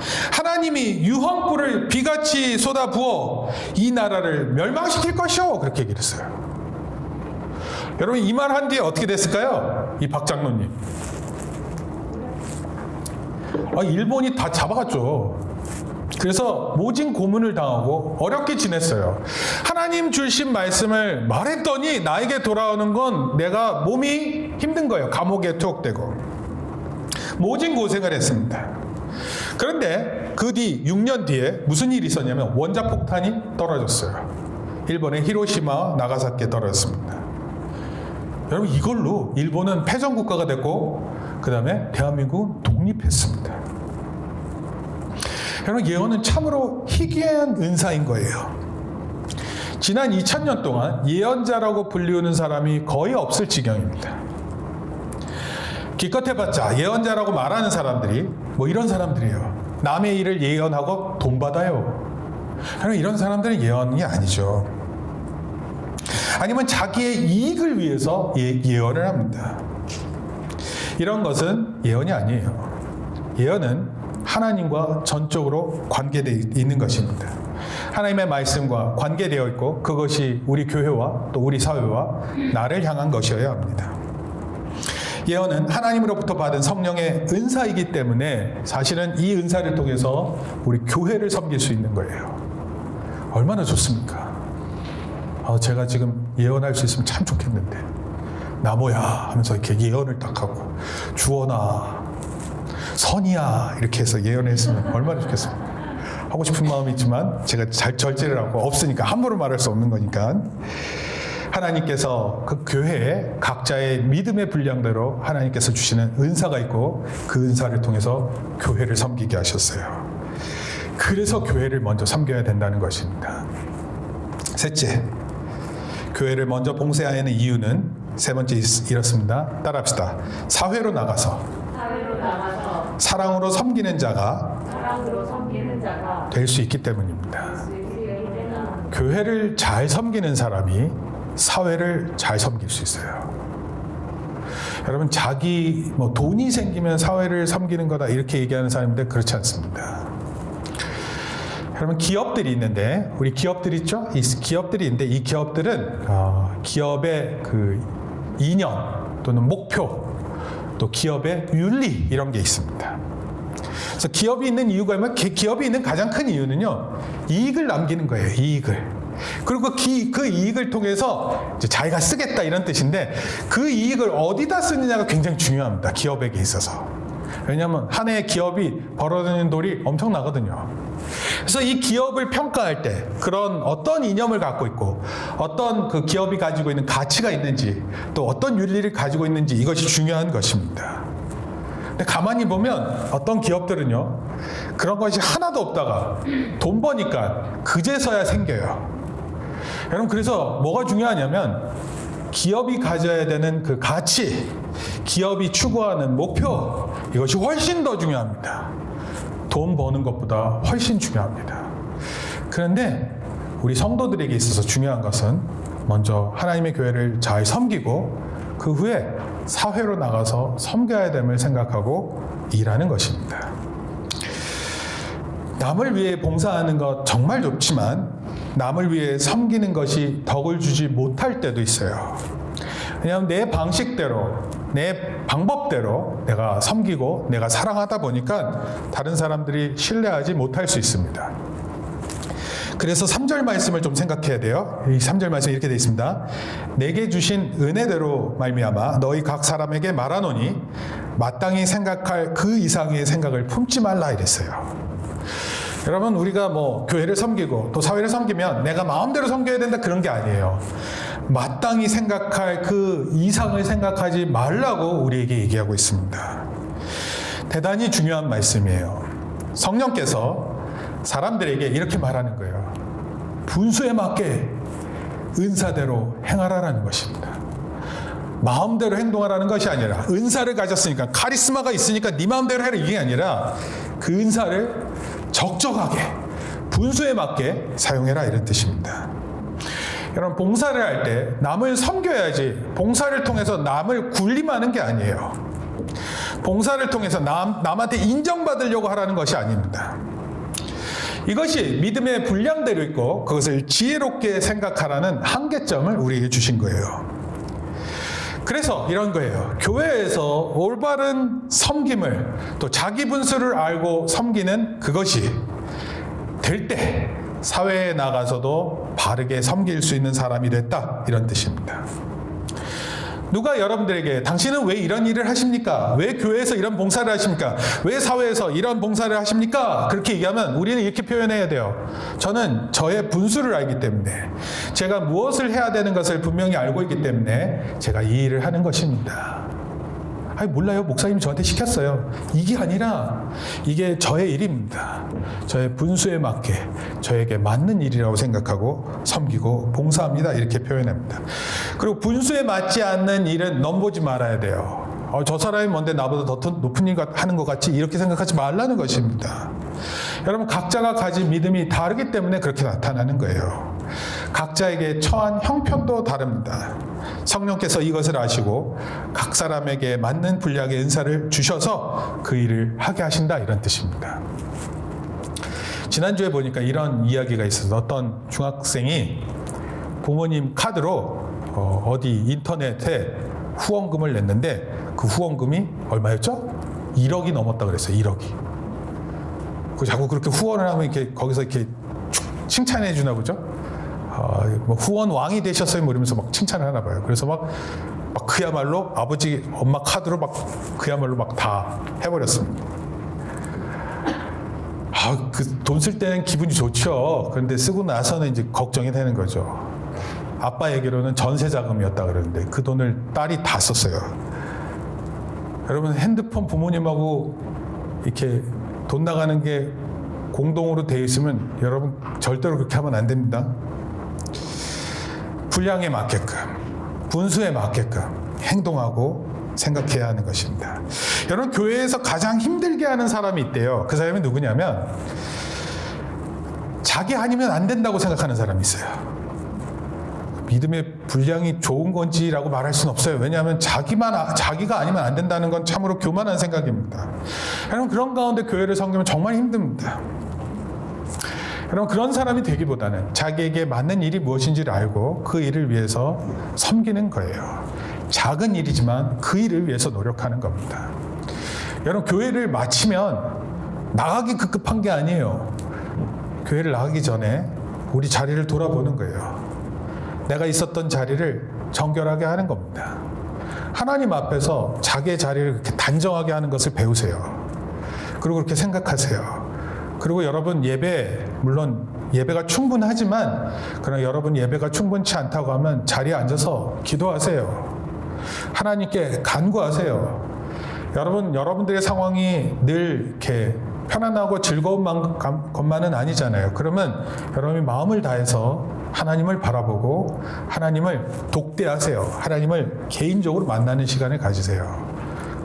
하나님이 유황불을 비같이 쏟아부어 이 나라를 멸망시킬 것이오. 그렇게 얘기를 했어요. 여러분 이 말 한 뒤에 어떻게 됐을까요? 이 박장로님. 일본이 다 잡아갔죠. 그래서 모진 고문을 당하고 어렵게 지냈어요. 하나님 주신 말씀을 말했더니 나에게 돌아오는 건 내가 몸이 힘든 거예요. 감옥에 투옥되고 모진 고생을 했습니다. 그런데 그 뒤 6년 뒤에 무슨 일이 있었냐면 원자폭탄이 떨어졌어요. 일본의 히로시마, 나가사키에 떨어졌습니다. 여러분 이걸로 일본은 패전국가가 됐고 그 다음에 대한민국은 독립했습니다. 여러분 예언은 참으로 희귀한 은사인 거예요. 지난 2000년 동안 예언자라고 불리우는 사람이 거의 없을 지경입니다. 기껏 해봤자 예언자라고 말하는 사람들이 뭐 이런 사람들이에요. 남의 일을 예언하고 돈 받아요. 여러분 이런 사람들은 예언이 아니죠. 아니면 자기의 이익을 위해서 예언을 합니다. 이런 것은 예언이 아니에요. 예언은 하나님과 전적으로 관계되어 있는 것입니다. 하나님의 말씀과 관계되어 있고 그것이 우리 교회와 또 우리 사회와 나를 향한 것이어야 합니다. 예언은 하나님으로부터 받은 성령의 은사이기 때문에 사실은 이 은사를 통해서 우리 교회를 섬길 수 있는 거예요. 얼마나 좋습니까? 제가 지금 예언할 수 있으면 참 좋겠는데 나뭐야 하면서 이렇게 예언을 딱 하고 주원아 선이야 이렇게 해서 예언했으면 얼마나 좋겠습니까? 하고 싶은 마음이 있지만 제가 잘 절제를 하고 없으니까 함부로 말할 수 없는 거니까 하나님께서 그 교회에 각자의 믿음의 분량대로 하나님께서 주시는 은사가 있고 그 은사를 통해서 교회를 섬기게 하셨어요. 그래서 교회를 먼저 섬겨야 된다는 것입니다. 셋째, 교회를 먼저 봉쇄해야 하는 이유는 세 번째 이렇습니다. 따라합시다. 사회로 나가서 사랑으로 섬기는 자가 될 수 있기 때문입니다. 교회를 잘 섬기는 사람이 사회를 잘 섬길 수 있어요. 여러분 자기 돈이 생기면 사회를 섬기는 거다 이렇게 얘기하는 사람인데 그렇지 않습니다. 여러분 기업들이 있는데 우리 기업들 있죠? 이 기업들이 있는데 이 기업들은 기업의 그 이념 또는 목표 또 기업의 윤리 이런 게 있습니다. 그래서 기업이 있는 이유가 뭐냐면 기업이 있는 가장 큰 이유는요 이익을 남기는 거예요. 이익을. 그리고 그 이익을 통해서 이제 자기가 쓰겠다 이런 뜻인데 그 이익을 어디다 쓰느냐가 굉장히 중요합니다. 기업에게 있어서. 왜냐하면 한 해 기업이 벌어들이는 돈이 엄청나거든요. 그래서 이 기업을 평가할 때 그런 어떤 이념을 갖고 있고 어떤 그 기업이 가지고 있는 가치가 있는지 또 어떤 윤리를 가지고 있는지 이것이 중요한 것입니다. 근데 가만히 보면 어떤 기업들은요 그런 것이 하나도 없다가 돈 버니까 그제서야 생겨요. 여러분 그래서 뭐가 중요하냐면 기업이 가져야 되는 그 가치, 기업이 추구하는 목표 이것이 훨씬 더 중요합니다. 돈 버는 것보다 훨씬 중요합니다. 그런데 우리 성도들에게 있어서 중요한 것은 먼저 하나님의 교회를 잘 섬기고 그 후에 사회로 나가서 섬겨야 됨을 생각하고 일하는 것입니다. 남을 위해 봉사하는 것 정말 좋지만 남을 위해 섬기는 것이 덕을 주지 못할 때도 있어요. 왜냐하면 내 방식대로 내 방법대로 내가 섬기고 내가 사랑하다 보니까 다른 사람들이 신뢰하지 못할 수 있습니다. 그래서 3절 말씀을 좀 생각해야 돼요. 이 3절 말씀 이렇게 되어 있습니다. 내게 주신 은혜대로 말미암아 너희 각 사람에게 말하노니 마땅히 생각할 그 이상의 생각을 품지 말라 이랬어요. 여러분 우리가 교회를 섬기고 또 사회를 섬기면 내가 마음대로 섬겨야 된다 그런 게 아니에요. 마땅히 생각할 그 이상을 생각하지 말라고 우리에게 얘기하고 있습니다. 대단히 중요한 말씀이에요. 성령께서 사람들에게 이렇게 말하는 거예요. 분수에 맞게 은사대로 행하라라는 것입니다. 마음대로 행동하라는 것이 아니라 은사를 가졌으니까 카리스마가 있으니까 네 마음대로 해라 이게 아니라 그 은사를 적정하게 분수에 맞게 사용해라 이런 뜻입니다. 여러분 봉사를 할 때 남을 섬겨야지 봉사를 통해서 남을 군림하는 게 아니에요. 봉사를 통해서 남한테 인정받으려고 하라는 것이 아닙니다. 이것이 믿음의 분량대로 있고 그것을 지혜롭게 생각하라는 한계점을 우리에게 주신 거예요. 그래서 이런 거예요. 교회에서 올바른 섬김을 또 자기 분수를 알고 섬기는 그것이 될 때 사회에 나가서도 바르게 섬길 수 있는 사람이 됐다, 이런 뜻입니다. 누가 여러분들에게 당신은 왜 이런 일을 하십니까? 왜 교회에서 이런 봉사를 하십니까? 왜 사회에서 이런 봉사를 하십니까? 그렇게 얘기하면 우리는 이렇게 표현해야 돼요. 저는 저의 분수를 알기 때문에, 제가 무엇을 해야 되는 것을 분명히 알고 있기 때문에 제가 이 일을 하는 것입니다. 아니, 몰라요. 목사님이 저한테 시켰어요. 이게 아니라 이게 저의 일입니다. 저의 분수에 맞게 저에게 맞는 일이라고 생각하고 섬기고 봉사합니다. 이렇게 표현합니다. 그리고 분수에 맞지 않는 일은 넘보지 말아야 돼요. 저 사람이 뭔데 나보다 더 높은 일 하는 것 같지, 이렇게 생각하지 말라는 것입니다. 여러분, 각자가 가진 믿음이 다르기 때문에 그렇게 나타나는 거예요. 각자에게 처한 형편도 다릅니다. 성령께서 이것을 아시고 각 사람에게 맞는 분량의 은사를 주셔서 그 일을 하게 하신다, 이런 뜻입니다. 지난주에 보니까 이런 이야기가 있어서 어떤 중학생이 부모님 카드로 어디 인터넷에 후원금을 냈는데 그 후원금이 얼마였죠? 1억이 넘었다 그랬어요. 1억이. 그 자꾸 그렇게 후원을 하면 이렇게 거기서 이렇게 칭찬해 주나 보죠? 뭐 후원 왕이 되셨어요, 뭐 이러면서 막 칭찬을 하나 봐요. 그래서 막 그야말로 아버지, 엄마 카드로 막 그야말로 막 다 해버렸습니다. 그 돈 쓸 때는 기분이 좋죠. 그런데 쓰고 나서는 이제 걱정이 되는 거죠. 아빠 얘기로는 전세 자금이었다 그러는데 그 돈을 딸이 다 썼어요. 여러분, 핸드폰 부모님하고 이렇게 돈 나가는 게 공동으로 되어 있으면 여러분 절대로 그렇게 하면 안 됩니다. 분량에 맞게끔, 분수에 맞게끔 행동하고 생각해야 하는 것입니다. 여러분, 교회에서 가장 힘들게 하는 사람이 있대요. 그 사람이 누구냐면 자기 아니면 안 된다고 생각하는 사람이 있어요. 믿음의 분량이 좋은 건지라고 말할 수는 없어요. 왜냐하면 자기가 아니면 안 된다는 건 참으로 교만한 생각입니다. 여러분, 그런 가운데 교회를 섬기면 정말 힘듭니다. 여러분, 그런 사람이 되기보다는 자기에게 맞는 일이 무엇인지를 알고 그 일을 위해서 섬기는 거예요. 작은 일이지만 그 일을 위해서 노력하는 겁니다. 여러분, 교회를 마치면 나가기 급급한 게 아니에요. 교회를 나가기 전에 우리 자리를 돌아보는 거예요. 내가 있었던 자리를 정결하게 하는 겁니다. 하나님 앞에서 자기의 자리를 그렇게 단정하게 하는 것을 배우세요. 그리고 그렇게 생각하세요. 그리고 여러분, 물론 예배가 충분하지만 그러나 여러분 예배가 충분치 않다고 하면 자리에 앉아서 기도하세요. 하나님께 간구하세요. 여러분들의 상황이 늘 이렇게 편안하고 즐거운 것만은 아니잖아요. 그러면 여러분이 마음을 다해서 하나님을 바라보고 하나님을 독대하세요. 하나님을 개인적으로 만나는 시간을 가지세요.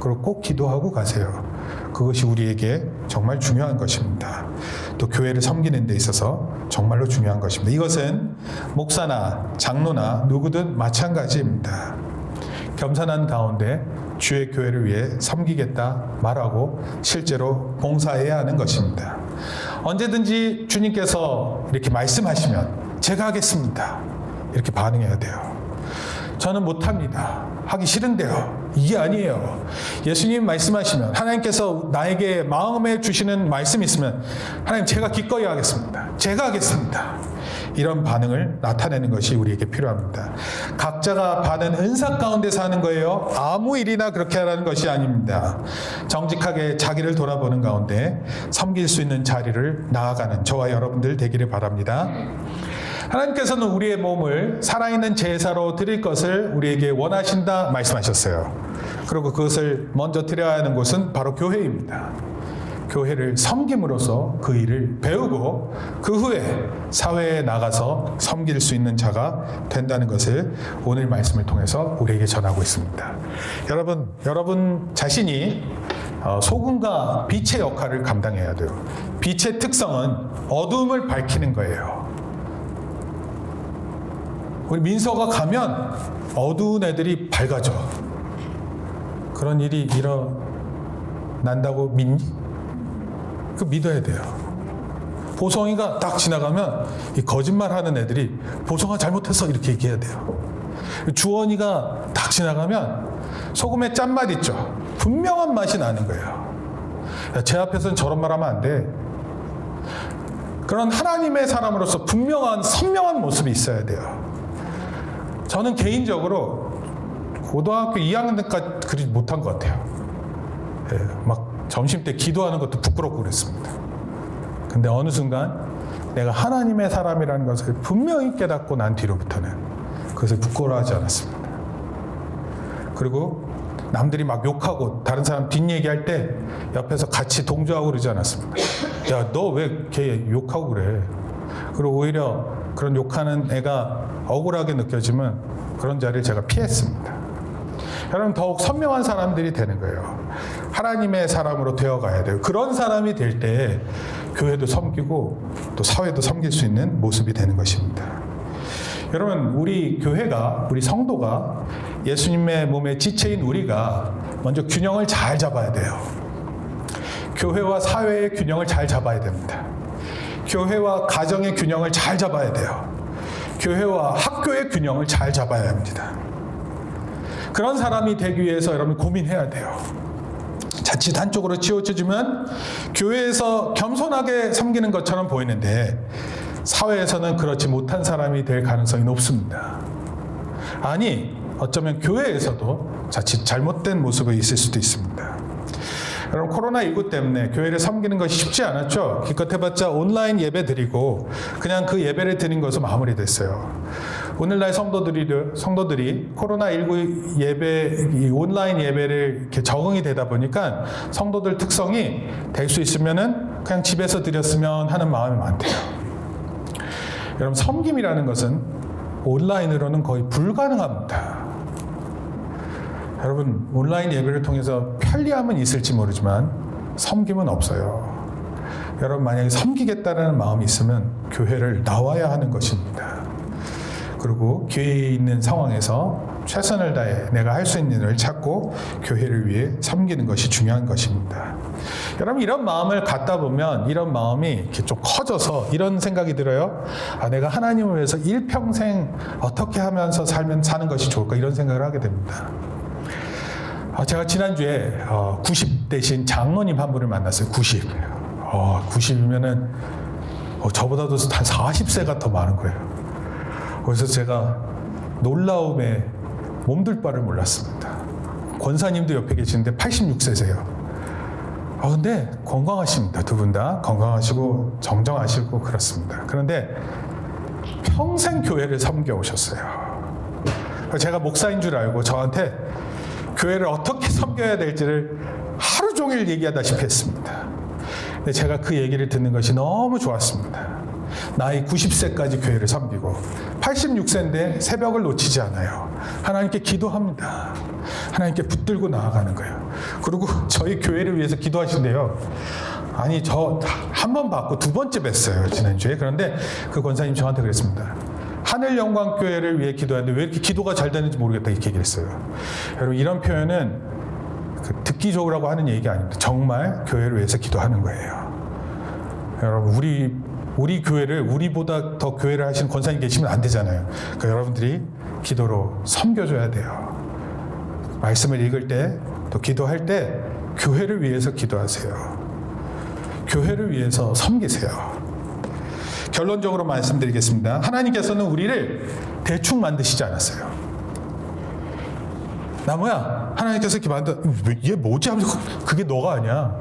그리고 꼭 기도하고 가세요. 그것이 우리에게 정말 중요한 것입니다. 또 교회를 섬기는 데 있어서 정말로 중요한 것입니다. 이것은 목사나 장로나 누구든 마찬가지입니다. 겸손한 가운데 주의 교회를 위해 섬기겠다 말하고 실제로 봉사해야 하는 것입니다. 언제든지 주님께서 이렇게 말씀하시면 제가 하겠습니다, 이렇게 반응해야 돼요. 저는 못합니다, 하기 싫은데요, 이게 아니에요. 예수님 말씀하시면, 하나님께서 나에게 마음에 주시는 말씀이 있으면 하나님, 제가 기꺼이 하겠습니다, 제가 하겠습니다, 이런 반응을 나타내는 것이 우리에게 필요합니다. 각자가 받은 은사 가운데서 하는 거예요. 아무 일이나 그렇게 하라는 것이 아닙니다. 정직하게 자기를 돌아보는 가운데 섬길 수 있는 자리를 나아가는 저와 여러분들 되기를 바랍니다. 하나님께서는 우리의 몸을 살아있는 제사로 드릴 것을 우리에게 원하신다 말씀하셨어요. 그리고 그것을 먼저 드려야 하는 곳은 바로 교회입니다. 교회를 섬김으로써 그 일을 배우고 그 후에 사회에 나가서 섬길 수 있는 자가 된다는 것을 오늘 말씀을 통해서 우리에게 전하고 있습니다. 여러분 자신이 소금과 빛의 역할을 감당해야 돼요. 빛의 특성은 어두움을 밝히는 거예요. 우리 민서가 가면 어두운 애들이 밝아져. 그런 일이 일어난다고 믿니? 그 믿어야 돼요. 보성이가 딱 지나가면 이 거짓말하는 애들이 보성아 잘못했어 이렇게 얘기해야 돼요. 주원이가 딱 지나가면 소금의 짠맛 있죠. 분명한 맛이 나는 거예요. 야, 제 앞에서는 저런 말 하면 안 돼. 그런 하나님의 사람으로서 분명한 선명한 모습이 있어야 돼요. 저는 개인적으로 고등학교 2학년 때까지 그러지 못한 것 같아요. 예, 막 점심 때 기도하는 것도 부끄럽고 그랬습니다. 근데 어느 순간 내가 하나님의 사람이라는 것을 분명히 깨닫고 난 뒤로부터는 그것을 부끄러워하지 않았습니다. 그리고 남들이 막 욕하고 다른 사람 뒷얘기할 때 옆에서 같이 동조하고 그러지 않았습니다. 야, 너 왜 걔 욕하고 그래? 그리고 오히려 그런 욕하는 애가 억울하게 느껴지면 그런 자리를 제가 피했습니다. 여러분, 더욱 선명한 사람들이 되는 거예요. 하나님의 사람으로 되어가야 돼요. 그런 사람이 될 때 교회도 섬기고 또 사회도 섬길 수 있는 모습이 되는 것입니다. 여러분, 우리 교회가, 우리 성도가 예수님의 몸의 지체인 우리가 먼저 균형을 잘 잡아야 돼요. 교회와 사회의 균형을 잘 잡아야 됩니다. 교회와 가정의 균형을 잘 잡아야 돼요. 교회와 학교의 균형을 잘 잡아야 합니다. 그런 사람이 되기 위해서 여러분 고민해야 돼요. 자칫 한쪽으로 치우쳐지면 교회에서 겸손하게 섬기는 것처럼 보이는데 사회에서는 그렇지 못한 사람이 될 가능성이 높습니다. 아니, 어쩌면 교회에서도 자칫 잘못된 모습이 있을 수도 있습니다. 여러분, 코로나19 때문에 교회를 섬기는 것이 쉽지 않았죠. 기껏 해봤자 온라인 예배 드리고 그냥 그 예배를 드린 것으로 마무리됐어요. 오늘날 성도들이 코로나19 예배, 온라인 예배를 이렇게 적응이 되다 보니까 성도들 특성이 될 수 있으면은 그냥 집에서 드렸으면 하는 마음이 많대요. 여러분, 섬김이라는 것은 온라인으로는 거의 불가능합니다. 여러분, 온라인 예배를 통해서 편리함은 있을지 모르지만 섬김은 없어요. 여러분, 만약에 섬기겠다는 마음이 있으면 교회를 나와야 하는 것입니다. 그리고 교회에 있는 상황에서 최선을 다해 내가 할 수 있는 일을 찾고 교회를 위해 섬기는 것이 중요한 것입니다. 여러분, 이런 마음을 갖다 보면 이런 마음이 이렇게 좀 커져서 이런 생각이 들어요. 아, 내가 하나님을 위해서 일평생 어떻게 하면서 사는 것이 좋을까, 이런 생각을 하게 됩니다. 제가 지난주에 90 대신 장로님 한 분을 만났어요. 90. 90이면은 저보다도 한 40세가 더 많은 거예요. 그래서 제가 놀라움에 몸둘 바를 몰랐습니다. 권사님도 옆에 계시는데 86세세요. 근데 건강하십니다. 두 분 다 건강하시고 정정하시고 그렇습니다. 그런데 평생 교회를 섬겨 오셨어요. 제가 목사인 줄 알고 저한테 교회를 어떻게 섬겨야 될지를 하루 종일 얘기하다시피 했습니다. 근데 제가 그 얘기를 듣는 것이 너무 좋았습니다. 나이 90세까지 교회를 섬기고 86세인데 새벽을 놓치지 않아요. 하나님께 기도합니다. 하나님께 붙들고 나아가는 거예요. 그리고 저희 교회를 위해서 기도하신대요. 아니, 저 한 번 받고 두 번째 뵀어요, 지난주에. 그런데 그 권사님 저한테 그랬습니다. 하늘영광교회를 위해 기도하는데 왜 이렇게 기도가 잘 되는지 모르겠다, 이렇게 얘기를 했어요. 여러분, 이런 표현은 듣기 좋으라고 하는 얘기가 아닙니다. 정말 교회를 위해서 기도하는 거예요. 여러분, 우리 교회를, 우리보다 더 교회를 하시는 권사님 계시면 안 되잖아요. 그러니까 여러분들이 기도로 섬겨줘야 돼요. 말씀을 읽을 때, 또 기도할 때 교회를 위해서 기도하세요. 교회를 위해서 섬기세요. 결론적으로 말씀드리겠습니다. 하나님께서는 우리를 대충 만드시지 않았어요. 나무야, 하나님께서 이렇게 얘 뭐지? 하면서 그게 너가 아니야.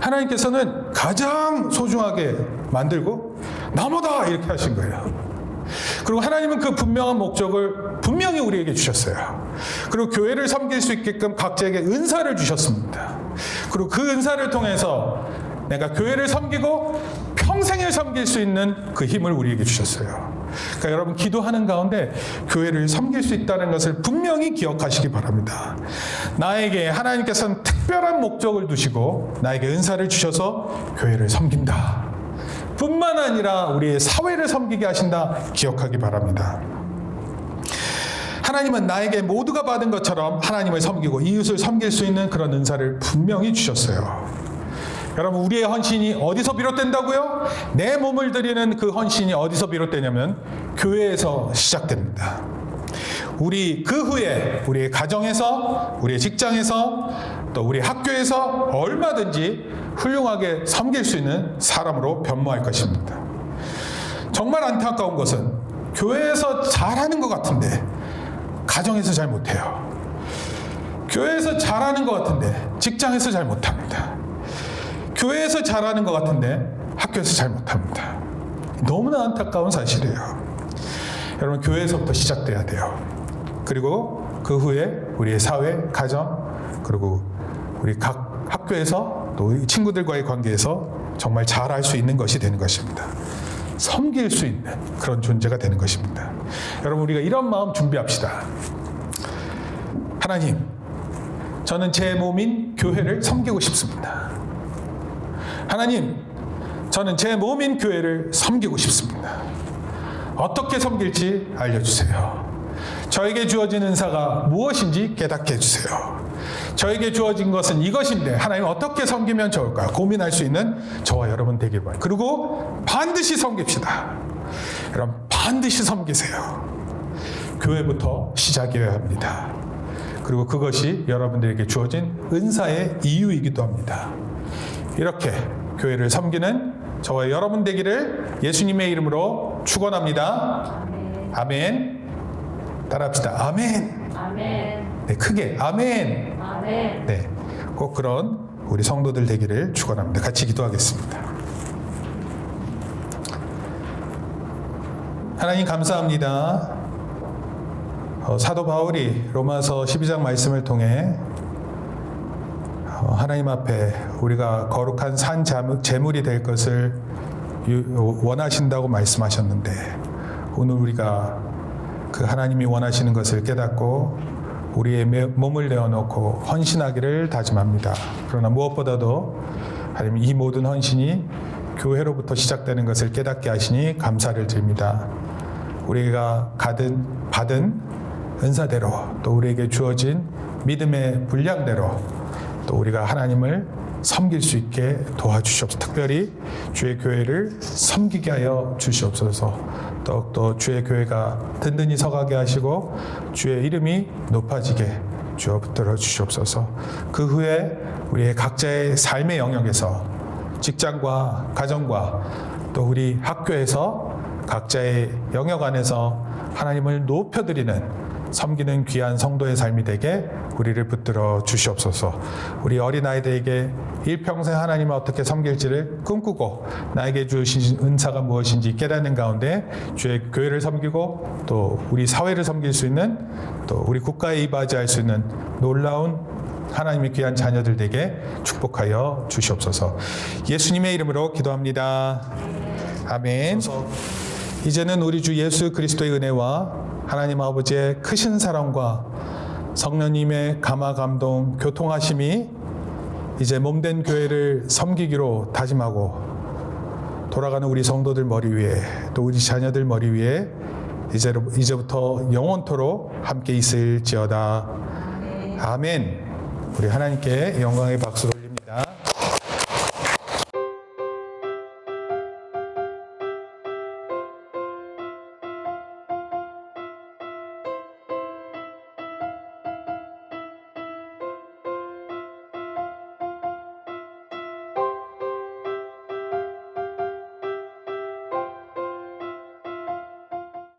하나님께서는 가장 소중하게 만들고 나무다 이렇게 하신 거예요. 그리고 하나님은 그 분명한 목적을 분명히 우리에게 주셨어요. 그리고 교회를 섬길 수 있게끔 각자에게 은사를 주셨습니다. 그리고 그 은사를 통해서 내가 교회를 섬기고 평생을 섬길 수 있는 그 힘을 우리에게 주셨어요. 그러니까 여러분, 기도하는 가운데 교회를 섬길 수 있다는 것을 분명히 기억하시기 바랍니다. 나에게 하나님께서는 특별한 목적을 두시고 나에게 은사를 주셔서 교회를 섬긴다. 뿐만 아니라 우리의 사회를 섬기게 하신다. 기억하기 바랍니다. 하나님은 나에게 모두가 받은 것처럼 하나님을 섬기고 이웃을 섬길 수 있는 그런 은사를 분명히 주셨어요. 여러분, 우리의 헌신이 어디서 비롯된다고요? 내 몸을 드리는 그 헌신이 어디서 비롯되냐면 교회에서 시작됩니다. 우리 그 후에 우리의 가정에서, 우리의 직장에서, 또 우리 학교에서 얼마든지 훌륭하게 섬길 수 있는 사람으로 변모할 것입니다. 정말 안타까운 것은 교회에서 잘하는 것 같은데 가정에서 잘 못해요. 교회에서 잘하는 것 같은데 직장에서 잘 못합니다. 교회에서 잘하는 것 같은데 학교에서 잘 못합니다. 너무나 안타까운 사실이에요. 여러분, 교회에서부터 시작돼야 돼요. 그리고 그 후에 우리의 사회, 가정, 그리고 우리 각 학교에서 또 우리 친구들과의 관계에서 정말 잘할 수 있는 것이 되는 것입니다. 섬길 수 있는 그런 존재가 되는 것입니다. 여러분, 우리가 이런 마음 준비합시다. 하나님, 저는 제 몸인 교회를 섬기고 싶습니다. 하나님, 저는 제 몸인 교회를 섬기고 싶습니다. 어떻게 섬길지 알려주세요. 저에게 주어진 은사가 무엇인지 깨닫게 해주세요. 저에게 주어진 것은 이것인데 하나님 어떻게 섬기면 좋을까 고민할 수 있는 저와 여러분 되길 바랍니다. 그리고 반드시 섬깁시다. 여러분, 반드시 섬기세요. 교회부터 시작이어야 합니다. 그리고 그것이 여러분들에게 주어진 은사의 이유이기도 합니다. 이렇게 교회를 섬기는 저와 여러분 되기를 예수님의 이름으로 축원합니다. 아멘. 따라합시다. 아멘. 아멘. 네, 크게 아멘. 아멘. 네, 꼭 그런 우리 성도들 되기를 축원합니다. 같이 기도하겠습니다. 하나님 감사합니다. 사도 바울이 로마서 12장 말씀을 통해 하나님 앞에 우리가 거룩한 산 제물이 될 것을 원하신다고 말씀하셨는데, 오늘 우리가 그 하나님이 원하시는 것을 깨닫고 우리의 몸을 내어놓고 헌신하기를 다짐합니다. 그러나 무엇보다도 하나님, 이 모든 헌신이 교회로부터 시작되는 것을 깨닫게 하시니 감사를 드립니다. 우리가 받은 은사대로, 또 우리에게 주어진 믿음의 분량대로 또 우리가 하나님을 섬길 수 있게 도와주시옵소서. 특별히 주의 교회를 섬기게 하여 주시옵소서. 더욱더 주의 교회가 든든히 서가게 하시고 주의 이름이 높아지게 주여 붙들어 주시옵소서. 그 후에 우리의 각자의 삶의 영역에서, 직장과 가정과 또 우리 학교에서 각자의 영역 안에서 하나님을 높여드리는, 섬기는 귀한 성도의 삶이 되게 우리를 붙들어 주시옵소서. 우리 어린아이들에게 일평생 하나님을 어떻게 섬길지를 꿈꾸고 나에게 주신 은사가 무엇인지 깨닫는 가운데 주의 교회를 섬기고 또 우리 사회를 섬길 수 있는, 또 우리 국가에 이바지할 수 있는 놀라운 하나님의 귀한 자녀들 되게 축복하여 주시옵소서. 예수님의 이름으로 기도합니다. 아멘. 이제는 우리 주 예수 그리스도의 은혜와 하나님 아버지의 크신 사랑과 성령님의 감화 감동 교통하심이 이제 몸된 교회를 섬기기로 다짐하고 돌아가는 우리 성도들 머리 위에, 또 우리 자녀들 머리 위에 이제부터 영원토록 함께 있을지어다. 아멘. 우리 하나님께 영광의 박수로